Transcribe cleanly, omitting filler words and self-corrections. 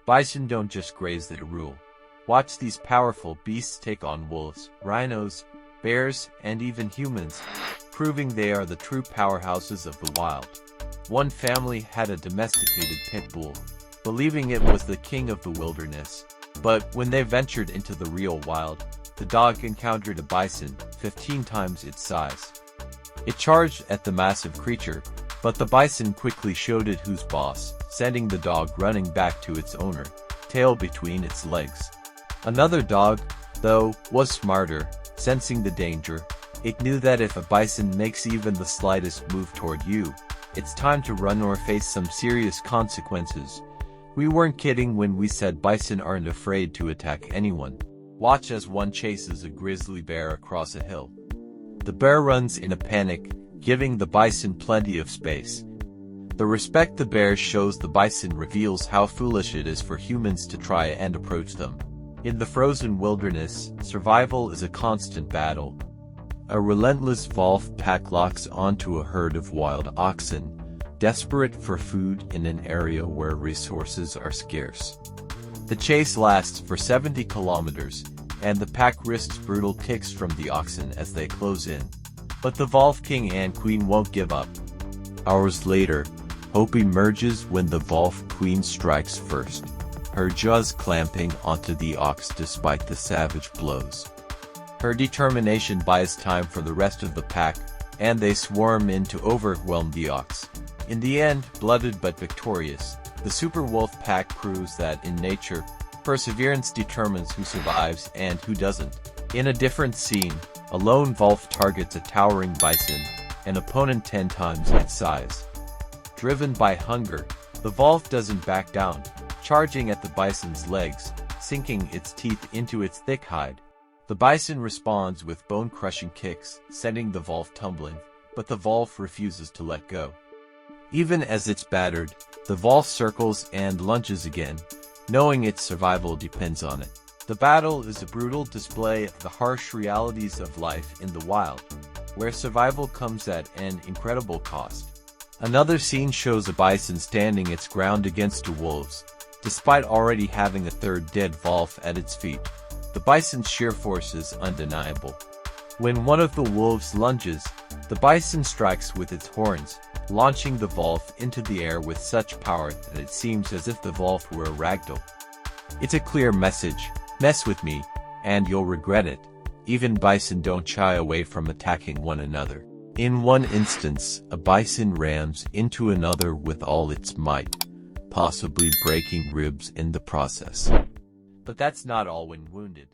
Bison don't just graze, they rule. Watch these powerful beasts take on wolves, rhinos, bears, and even humans, proving they are the true powerhouses of the wild. One family had a domesticated pit bull, believing it was the king of the wilderness. But when they ventured into the real wild, the dog encountered a bison 15 times its size. It charged at the massive creature, but the bison quickly showed it who's boss, sending the dog running back to its owner, tail between its legs. Another dog, though, was smarter. Sensing the danger, it knew that if a bison makes even the slightest move toward you, it's time to run or face some serious consequences. We weren't kidding when we said bison aren't afraid to attack anyone. Watch as one chases a grizzly bear across a hill. The bear runs in a panic, giving the bison plenty of space. The respect the bear shows the bison reveals how foolish it is for humans to try and approach them. In the frozen wilderness, survival is a constant battle. A relentless wolf pack locks onto a herd of wild oxen, desperate for food in an area where resources are scarce. The chase lasts for 70 kilometers, and the pack risks brutal kicks from the oxen as they close in. But the wolf king and queen won't give up. Hours later, hope emerges when the wolf queen strikes first, her jaws clamping onto the ox despite the savage blows. Her determination buys time for the rest of the pack, and they swarm in to overwhelm the ox. In the end, blooded but victorious, the super wolf pack proves that in nature, perseverance determines who survives and who doesn't. In a different scene, a lone wolf targets a towering bison, an opponent 10 times its size. Driven by hunger, the wolf doesn't back down, charging at the bison's legs, sinking its teeth into its thick hide. The bison responds with bone-crushing kicks, sending the wolf tumbling, but the wolf refuses to let go. Even as it's battered, the wolf circles and lunges again, knowing its survival depends on it. The battle is a brutal display of the harsh realities of life in the wild, where survival comes at an incredible cost. Another scene shows a bison standing its ground against two wolves, despite already having a third dead wolf at its feet. The bison's sheer force is undeniable. When one of the wolves lunges, the bison strikes with its horns, launching the wolf into the air with such power that it seems as if the wolf were a ragdoll. It's a clear message: mess with me, and you'll regret it. Even bison don't shy away from attacking one another. In one instance, a bison rams into another with all its might, possibly breaking ribs in the process. But that's not all when wounded.